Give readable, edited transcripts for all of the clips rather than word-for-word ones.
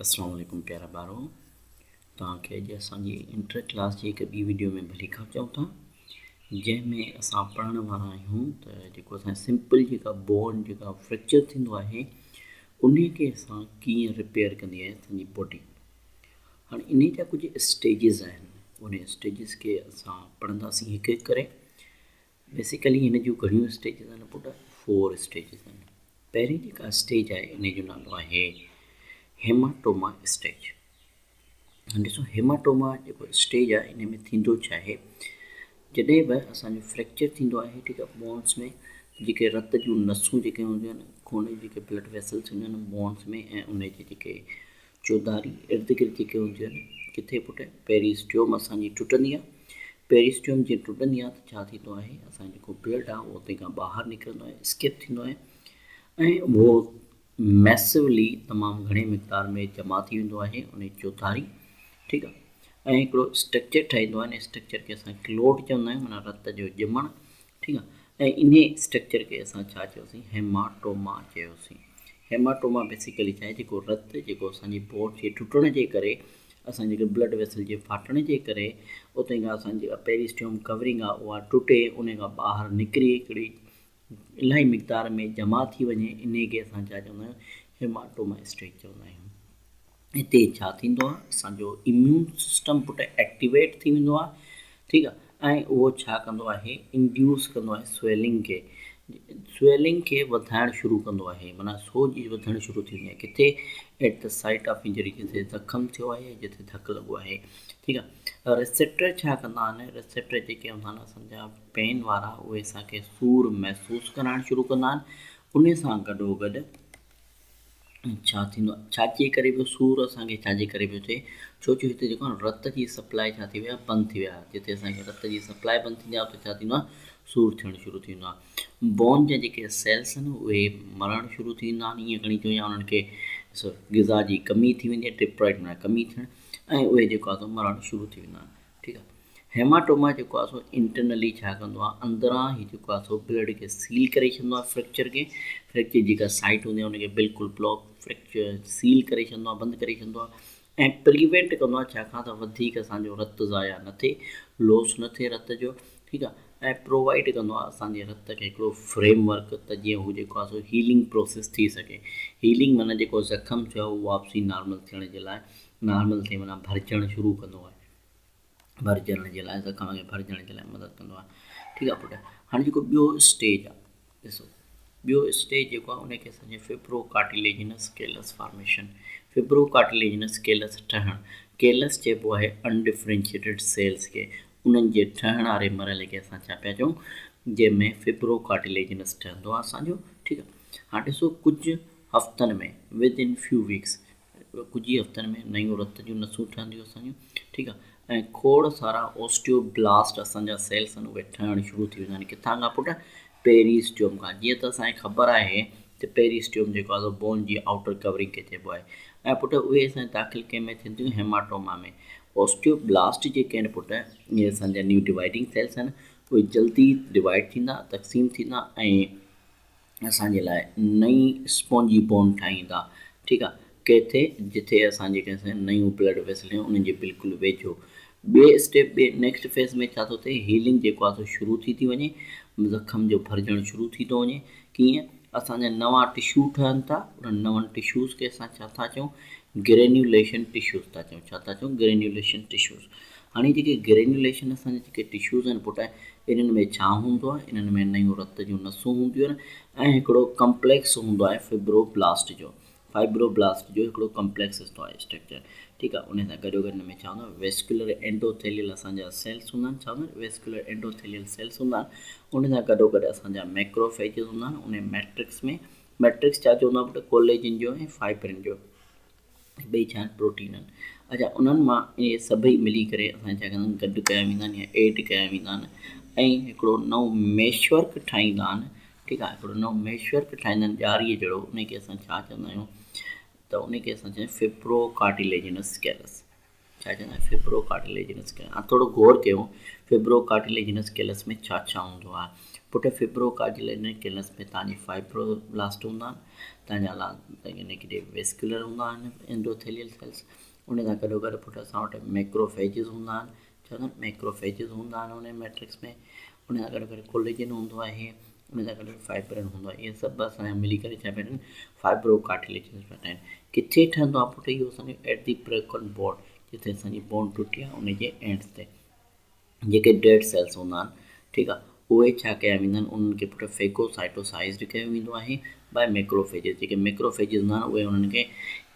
अस्सलाम वालेकुम प्यारा ॿारो तव्हांखे अॼु असांजी इंटर क्लास जी हिकु ॿी वीडियो में भली खां था जंहिंमें असां पढ़ण वारा आहियूं त जेको असां सिंपल जेका बोन जेका फ्रैक्चर थींदो आहे उन खे असां कीअं रिपेयर कंदी आहे असांजी बॉडी। हाणे इन जा कुझु स्टेजिस आहिनि, उन स्टेजिस खे असां पढ़ंदासीं हिकु हिकु करे। बेसिकली हिन जूं घणियूं स्टेजिस आहिनि पुट, 4 स्टेजिस आहिनि। पहिरीं जेका स्टेज आहे इन जो नालो आहे हेमाटोमा स्टेज। ॾिसो हेमाटोमा जेको स्टेज आहे इन में थींदो छा आहे, जॾहिं बि असांजो फ्रैक्चर थींदो आहे, ठीकु आहे, बोन्स में जेके रत जूं नसूं जेके हूंदियूं आहिनि, खून जी जेके ब्लड वेसल्स हूंदियूं आहिनि बोन्स में, ऐं उन जे जेके चौधारी इर्द गिर्द जेके हूंदियूं आहिनि, किथे पुट पेरिस्टियोम असांजी टुटंदी आहे। पेरिस्टियोम जीअं टुटंदी आहे त छा थींदो आहे, असांजो जेको ब्लड आहे उहो उते खां ॿाहिरि निकिरंदो आहे, स्किप थींदो आहे, ऐं उहो मैसिवली तमामु घणे मिक़दार में जमा थी वेंदो आहे उन चौधारी, ठीकु आहे, ऐं हिकिड़ो स्ट्रक्चर ठाहींदो आहे। इन स्ट्रक्चर खे असां क्लोट चवंदा आहियूं, माना रत जो ॼमणु, ठीकु आहे, ऐं इन स्ट्रक्चर खे असां छा चयोसीं, हेमाटोमा चयोसीं। हेमाटोमा बेसिकली छा आहे, जेको रत जेको असांजी बोन जे टुटण जे करे, असांजे जेके ब्लड वेसल जे फाटण जे करे उते खां असांजी जेका पेरिस्टियोम कवरिंग आहे उहा टुटे, उन खां ॿाहिरि निकिरी हिकिड़ी इलाही मिक़दार में जमा थी वञे, इन खे असां छा चवंदा आहियूं, हेमाटोमा स्टेज चवंदा आहियूं। हिते छा थींदो आहे, असांजो इम्यून सिस्टम पुट एक्टिवेट थी वेंदो आहे, ठीकु आहे, ऐं उहो छा कंदो आहे, इंड्यूस कंदो आहे स्वेलिंग खे वधाइणु शुरू कंदो आहे, माना सोज वधणु शुरू थी वेंदी आहे। किथे, at the site of injury, जिते ज़ख़्म थियो आहे, जिते धकु लॻो आहे, ठीकु आहे। रिसेप्टर छा कंदा आहिनि, रिसेप्टर जेके हूंदा आहिनि असांजा पेन वारा, उहे असांखे सूरु महसूसु कराइणु शुरू कंदा आहिनि। उन सां गॾोगॾु छा थींदो आहे, छाजे करे बि सूरु असांखे छाजे करे पियो थिए, छो जो हिते जेको आहे रत जी सप्लाई छा थी वई आहे, बंदि थी विया आहे। जिते असांखे रत जी सप्लाई बंदि थींदी आहे उते छा थींदो आहे, सूरु थियणु शुरू थींदो आहे। बोन जा जेके सेल्स आहिनि उहे मरणु शुरू थींदा आहिनि, ईअं खणी चऊं, या उन्हनि खे ग़िज़ा जी कमी थी वेंदी आहे, डिप्राइड माना कमी थियणु, ऐं उहे जेको आहे सो मरणु शुरू थी वेंदा आहिनि, ठीकु आहे। हेमाटोमा जेको आहे सो इंटरनली छा कंदो आहे, अंदरां ई जेको आहे सो ब्लड खे सील करे छॾींदो आहे, फ्रैक्चर जी जेका साइट हूंदी आहे उनखे बिल्कुलु ब्लॉक फ्रैक्चर सील करे छॾींदो आहे, बंदि करे छॾींदो आहे, ऐं प्रिवेंट कंदो आहे छाकाणि त वधीक असांजो रतु ज़ाया न थिए, लॉस न थिए रत जो, ठीकु आहे, ऐं प्रोवाइड कंदो आहे असांजे रत खे हिकिड़ो फ्रेमवर्क, त जीअं हू जेको आहे सो हीलिंग प्रोसेस थी सघे। हीलिंग माना जेको ज़ख़्म थियो आहे उहो वापसी नॉर्मल थियण जे लाइ, नॉर्मल थिए माना भरिजणु शुरू कंदो आहे, भरिजण जे लाइ, ज़ख़्म खे भरिजण जे लाइ मदद कंदो आहे, ठीकु आहे पुटु। हाणे जेको ॿियो स्टेज आहे, ॾिसो ॿियो स्टेज जेको आहे उनखे असांजे fibro cartilaginous केलस formation, fibro cartilaginous केलस ठहणु, केलस चइबो आहे अनडिफ्रेंशिएटेड सेल्स खे, उन्हनि जे ठहण वारे मरहले खे असां छा पिया चऊं, जंहिंमें फिब्रो कार्टिलेजिनस ठहंदो आहे असांजो, ठीकु आहे। हाणे ॾिसो कुझु हफ़्तनि में, विद इन फ्यू वीक्स, कुझु ई हफ़्तनि में नयूं रत जूं नसूं ठहंदियूं असांजूं, ठीकु आहे, ऐं खोड़ सारा ऑस्टियोब्लास्ट असांजा सेल्स आहिनि उहे ठहणु शुरू थी वेंदा आहिनि। किथां खां पुटु, पेरिस्टियोम खां। जीअं त असांखे ख़बर आहे त पेरिस्टियोम जेको आहे बोन जी आउटर कवरिंग खे चइबो आहे, ऐं पुटु उहे असांजे दाख़िल कंहिं में थींदियूं, हेमाटोमा में। ऑस्टियोब्लास्ट जेके आहिनि पुटु, इहे असांजा न्यू डिवाइडिंग सेल्स आहिनि, उहे जल्दी डिवाइड थींदा, तक़सीम थींदा, ऐं असांजे लाइ नई स्पॉन्जी बोन ठाहींदा, ठीकु आहे, किथे जिथे असांजे कंहिं नयूं ब्लड वेसल आहिनि उन्हनि जे बिल्कुलु वेझो। ॿिए स्टेप, ॿिए नेक्स्ट फेज़ में छा थो थिए, हीलिंग जेको आहे सो शुरू थी वञे, ज़ख़्म जो भरिजणु शुरू थी थो वञे। कीअं, असांजा नवां टिशू ठहनि था, उन्हनि नवनि टिशूज़ खे असां छा था चऊं, ग्रेन्यूलेशन टिशूज़ था चऊं। छा था चऊं, ग्रेन्यूलेशन टिशूज़। हाणे जेके ग्रेन्यूलेशन असांजा जेके टिशूज़ आहिनि पुटु, इन्हनि में छा हूंदो आहे, इन्हनि में नयूं रत जूं नसूं हूंदियूं आहिनि, ऐं हिकिड़ो कम्प्लेक्स हूंदो आहे फिब्रोब्लास्ट जो, हिकिड़ो कम्प्लेक्स हूंदो आहे स्ट्रक्चर, ठीकु आहे। उन सां गॾोगॾु हिन में छा हूंदो आहे, वेस्कुलर एंडोथेलियल असांजा सेल्स हूंदा आहिनि, छा हूंदा आहिनि, वेस्कुलर एंडोथेलियल सेल्स हूंदा आहिनि। उन सां गॾोगॾु असांजा मैक्रोफेजिस हूंदा आहिनि, उन मैट्रिक्स में, मैट्रिक्स छा चवंदा पुटु, कोलेजिन जो ऐं फाइब्रिन जो, ॿई छा आहिनि, प्रोटीन आहिनि। अच्छा, उन्हनि मां इहे सभई मिली करे असां छा कंदा आहिनि, गॾु कया वेंदा आहिनि या एड कया वेंदा आहिनि, ऐं हिकिड़ो नओं मेशवर्क ठाहींदा आहिनि, ठीकु आहे, हिकिड़ो नओं मेशवर्क ठाहींदा आहिनि ॼारीअ जहिड़ो, उनखे असां छा चवंदा आहियूं, त उनखे असां चवंदा आहियूं फिब्रो कार्टिलेजिनस केलस। छा चवंदा आहियूं, फिब्रो कार्टिलेजिनस केलस। हाणे थोरो गौर कयूं, फिब्रो कार्टिलेजिनस केलस में छा छा हूंदो आहे पुटु। फिब्रो कार्टिलेजिनस केलस में तव्हांजी फाइब्रोब्लास्ट हूंदा आहिनि, तव्हांजा नेगेटिव वेस्कुलर हूंदा आहिनि एंडोथेलियल सेल्स। उन सां गॾोगॾु पुटु असां वटि मैक्रोफेजिस हूंदा आहिनि, चवंदा आहिनि मैक्रोफेजिस हूंदा आहिनि उन मैट्रिक्स में। उन सां गॾु कोलेजन हूंदो आहे, उन सां गॾु फाइब्रिन हूंदो आहे। इहे सभु असांजा मिली करे छा पिया आहिनि, फाइब्रो कार्टिलेजिस पिया ठाहिनि। किथे ठहंदो आहे पुटु इहो असांजो एट दी ब्रेकन बोन, जिते असांजी बोन टुटी आहे उनजे एंड्स ते जेके डेड सेल्स हूंदा आहिनि, ठीकु आहे, उहे छा कया वेंदा आहिनि, उन्हनि खे पुटु फेगोसाइटोसाइज़्ड कयो वेंदो आहे बाय मैक्रोफेजिस। जेके मैक्रोफेजिस हूंदा आहिनि उहे उन्हनि खे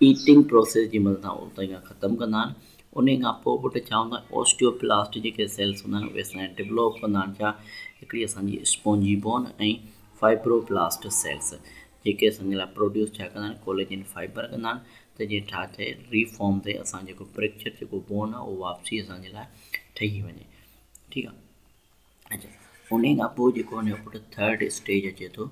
ईटिंग प्रोसेस जी मदद सां उतां खां ख़तमु कंदा आहिनि। उन खां पोइ पुटु छा हूंदो आहे, ओस्टियोब्लास्ट जेके सेल्स हूंदा आहिनि उहे असांजा डेवलप कंदा आहिनि छा, हिकिड़ी असांजी स्पॉन्जी बोन ऐं फाइब्रोब्लास्ट सेल्स जेके असांजे लाइ प्रोड्यूस छा कंदा आहिनि, कोलेजन फाइबर कंदा आहिनि, त जीअं छा थिए रीफॉर्म थिए, असां जेको फ्रैक्चर जेको बोन आहे उहो वापसी असांजे लाइ ठही वञे, ठीकु आहे। अच्छा, उन खां पोइ जेको हुन जो पुटु थर्ड स्टेज अचे थो,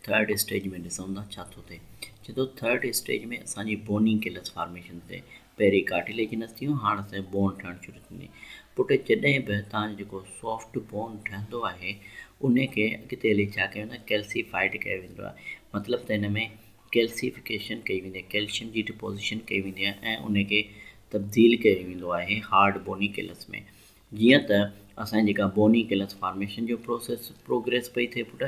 थर्ड स्टेज में ॾिसूं था छा थो थिए। चए थो थर्ड स्टेज में असांजी बोनी केलस फॉर्मेशन थिए। पहिरीं कार्टिलेजिनस थी वियो, हाणे असांजो बोन ठहणु शुरू थींदी। पुटु जॾहिं बि तव्हांजो जेको सॉफ्ट बोन ठहंदो आहे उनखे अॻिते हली छा कयो वेंदो आहे, कैल्सीफाइड कयो वेंदो आहे। मतिलबु त हिन में कैल्सीफिकेशन कई वेंदी आहे, कैल्शियम जी डिपोज़िशन कई वेंदी आहे ऐं उनखे तब्दील कयो वेंदो आहे हार्ड बोनी केलस में। जीअं त असांजी जेका बोनी केलस फॉर्मेशन जो प्रोसेस प्रोग्रेस पई थिए पुटु,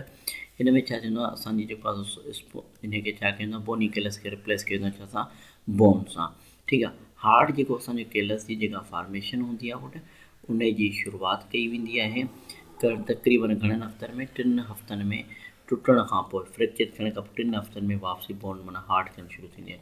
हिन में छा थींदो आहे, असांजी जेको आहे हिनखे छा कयूं था, बोनी केलस खे रिप्लेस कयूं था छा सां, बोन सां, ठीकु आहे। हार्ड जेको असांजो केलस जी जेका फॉर्मेशन हूंदी आहे पुटु, उन जी शुरूआति कई वेंदी आहे तक़रीबन घणनि हफ़्तनि में, 3 हफ़्तनि में टुटण खां पोइ, फ्रैक्चर थियण खां पोइ 3 हफ़्तनि में वापसी बोन माना हार्ड थियणु शुरू थींदी आहे,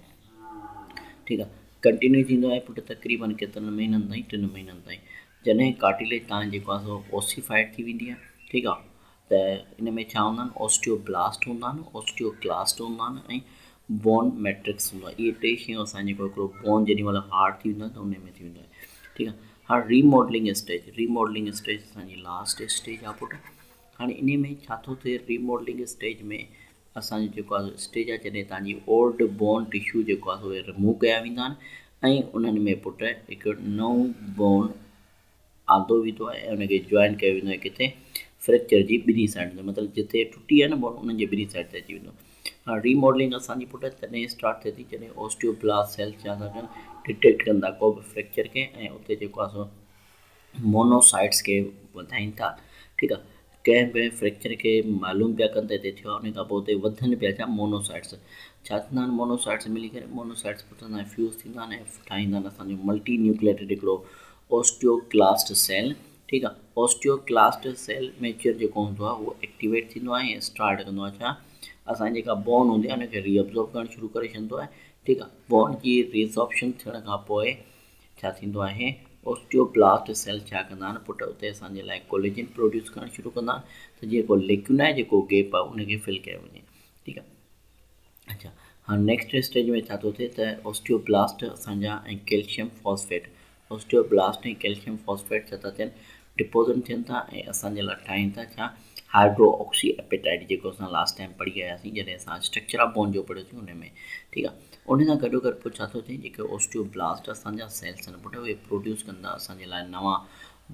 ठीकु आहे। कंटिन्यू थींदो आहे पुटु तक़रीबन केतिरनि महीननि ताईं, 3 महीननि ताईं। जॾहिं कार्टिलेज तव्हां जेको आहे सो ओसिफाइड थी वेंदी आहे, ठीकु आहे, त इन में छा हूंदा आहिनि, ओस्टियोब्लास्ट हूंदा आहिनि, ओस्टियोक्लास्ट हूंदा आहिनि ऐं बोन मैट्रिक्स हूंदो आहे। इहे टे शयूं असांजे जेको हिकिड़ो बोन जेॾी महिल हार्ड थी वेंदो आहे त उन में थी वेंदो आहे, ठीकु आहे। हाणे रीमॉडलिंग स्टेज, रीमॉडलिंग स्टेज असांजी लास्ट स्टेज आहे पुटु। हाणे इन में छा थो थिए, रीमॉडलिंग स्टेज में असांजो जेको आहे स्टेज आहे जॾहिं तव्हांजी ओल्ड बोन टिश्यू जेको आहे उहे रिमूव कया वेंदा आहिनि ऐं उन्हनि में पुटु हिकु नओं बोन आंदो वेंदो आहे ऐं उनखे जॉइन कयो वेंदो आहे किथे, फ्रैक्चर जी ॿिन्ही साइड ते, मतिलबु जिते टुटी आहे न बोन उन्हनि जे ॿिन्ही साइड ते अची वेंदो। हाणे रीमॉडलिंग असांजी पुटु तॾहिं स्टार्ट थिए थी जॾहिं ओस्टियोब्लास्ट सेल्स छा था कनि, डिटेक्ट कंदा को बि फ्रैक्चर खे ऐं उते जेको आहे सो मोनोसाइट्स खे वधाइनि था, ठीकु आहे। कंहिं बि फ्रैक्चर खे मालूम पिया कनि त हिते थियो आहे, उन खां पोइ उते वधनि पिया छा, मोनोसाइट्स। छा थींदा आहिनि मोनोसाइट्स मिली करे, मोनोसाइट्स पुटंदा आहिनि फ्यूज़ थींदा आहिनि ऐं ठाहींदा आहिनि असांजो मल्टी न्यूक्लिएटेड हिकिड़ो ओस्टियोक्लास्ट सेल, ठीकु आहे। ओस्टियोक्लास्ट सेल मेच्योर जेको हूंदो आहे उहो एक्टिवेट थींदो आहे ऐं स्टार्ट कंदो आहे छा, असांजी जेका बोन हूंदी आहे उनखे रीअब्ज़ॉर्ब करणु शुरू करे छॾींदो आहे, ठीकु आहे। बोन जी रीअब्ज़ॉर्प्शन थियण खां पोइ छा थींदो आहे, ओस्टियोब्लास्ट सेल छा कंदा आहिनि पुटु, उते असांजे लाइ कोलेजन प्रोड्यूस करणु शुरू कंदा आहिनि त जेको लेक्यूना आहे, जेको गैप आहे उनखे फिल कयो वञे, ठीकु आहे। अच्छा, हाणे नेक्स्ट स्टेज में छा थो थिए त ओस्टियोब्लास्ट असांजा ऐं कैल्शियम फॉस्फेट, ओस्टियोब्लास्ट ऐं कैल्शियम फॉस्फेट छा था थियनि, डिपोज़िट थियनि था ऐं असांजे लाइ ठाहिनि था छा, हाइड्रो ऑक्सी एपेटाइट, जेको असां लास्ट टाइम पढ़ी आयासीं जॾहिं असां स्ट्रक्चर ऑफ बोन जो पढ़ियोसीं हुन में, ठीकु आहे। उन सां गॾोगॾु पोइ छा थो थिए, जेके ओस्टियोब्लास्ट असांजा सेल्स आहिनि पुटु उहे प्रोड्यूस कंदा असांजे लाइ नवां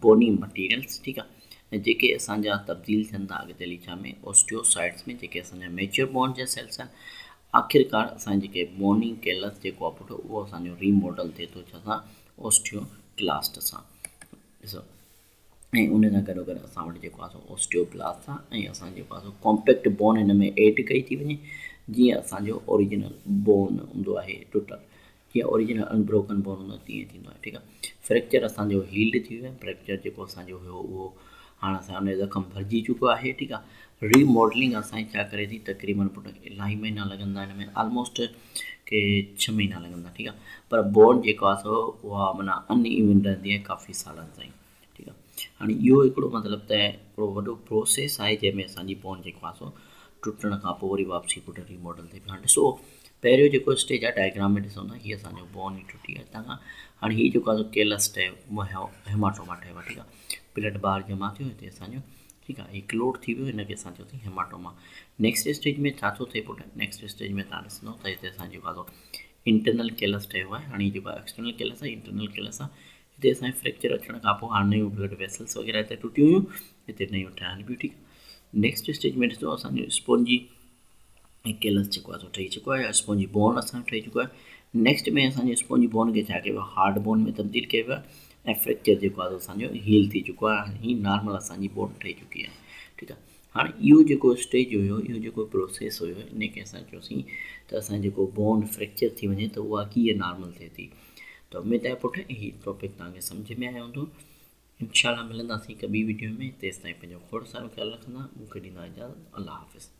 बोनी मटीरियल्स, ठीकु आहे, ऐं जेके असांजा तब्दील थियनि था अॻिते हली छा में, ओस्टियोसाइट्स में, जेके असांजा मेच्योर बोन जा सेल्स आहिनि। आख़िरकार असांजे जेके बोनी केलस जेको आहे पुटु उहो असांजो रीमॉडल थिए थो छा सां, ओस्टियोक्लास्ट सां, ॾिसो। ऐं उन सां गॾोगॾु असां वटि जेको आहे सो ओस्टियोब्लास्ट आहे ऐं असां जेको आहे सो कॉम्पैक्ट बोन हिन में एड कई थी वञे, जीअं असांजो ओरिजिनल बोन हूंदो आहे टुटल, जीअं ओरिजिनल अनब्रोकन बोन हूंदो आहे तीअं थींदो आहे, ठीकु आहे। फ्रैक्चर असांजो हील्ड थी वियो आहे, फ्रैक्चर जेको असांजो हुयो उहो हाणे असां हुन ज़ख़म भरिजी चुको आहे, ठीकु आहे। रीमॉडलिंग असांजी छा करे थी, तक़रीबन पुटु इलाही महीना लॻंदा हिन में, ऑलमोस्ट के 6 महीना लॻंदा, ठीकु आहे। पर बोन जेको आहे सो उहा माना अनइवन रहंदी आहे काफ़ी सालनि ताईं, ठीकु आहे। हाणे इहो हिकिड़ो मतिलबु त हिकिड़ो वॾो प्रोसेस आहे जंहिंमें असांजी बोन जेको आहे सो टुटण खां पोइ वरी वापसी पुटु रीमॉडल थिए। हाणे ॾिसो पहिरियों जेको स्टेज आहे डायग्राम में ॾिसूं था, हीअ असांजो बोन ई टुटी आहे हितां खां। हाणे हीअ जेको आहे केलस ठहियो, हेमाटोमा ठहियो आहे, ठीकु आहे। ब्लड ॿाहिरि जमा थियो हिते असांजो, ठीकु आहे, हीअ क्लोट थी वियो, हिनखे असां चयोसीं हेमाटोमा। नेक्स्ट स्टेज में छा थो थिए पुटु, नेक्स्ट स्टेज में तव्हां ॾिसंदो त हिते असां जेको आहे सो इंटरनल केलस ठहियो आहे। हाणे जेको आहे एक्सटर्नल केलस आहे, इंटरनल केलस आहे। हिते असांजे फ्रैक्चर अचण खां पोइ हाणे नयूं ब्लड वेसल्स वग़ैरह हिते टुटियूं हुयूं, हिते नयूं ठहनि पियूं, ठीकु आहे। नेक्स्ट स्टेज में ॾिसो असांजो स्पॉन्जी केलस जेको आहे सो ठही चुको आहे, स्पॉन्जी बोन असांजो ठही चुको आहे। नेक्स्ट में असांजे स्पॉन्जी बोन खे छा कयो आहे, हार्ड बोन में तब्दील कयो आहे ऐं फ्रैक्चर जेको आहे असांजो हील थी चुको आहे। हीअ नॉर्मल असांजी बोन ठही चुकी आहे, ठीकु आहे। हाणे इहो जेको स्टेज हुयो, इहो जेको प्रोसेस हुयो, इन खे असां चयोसीं त असांजो जेको बोन फ्रैक्चर थी वञे त उहा कीअं नॉर्मल थिए थी। त उमेद आहे पुटु हीअ टॉपिक तव्हांखे सम्झ में आयो हूंदो। इंशाल्लाह मिलंदासीं हिकु ॿी वीडियो में। तेसिताईं पंहिंजो खोड़ सारो ख़्यालु रखंदा। मूंखे ॾींदा इजाज़त। अल्लाह हाफ़िज़।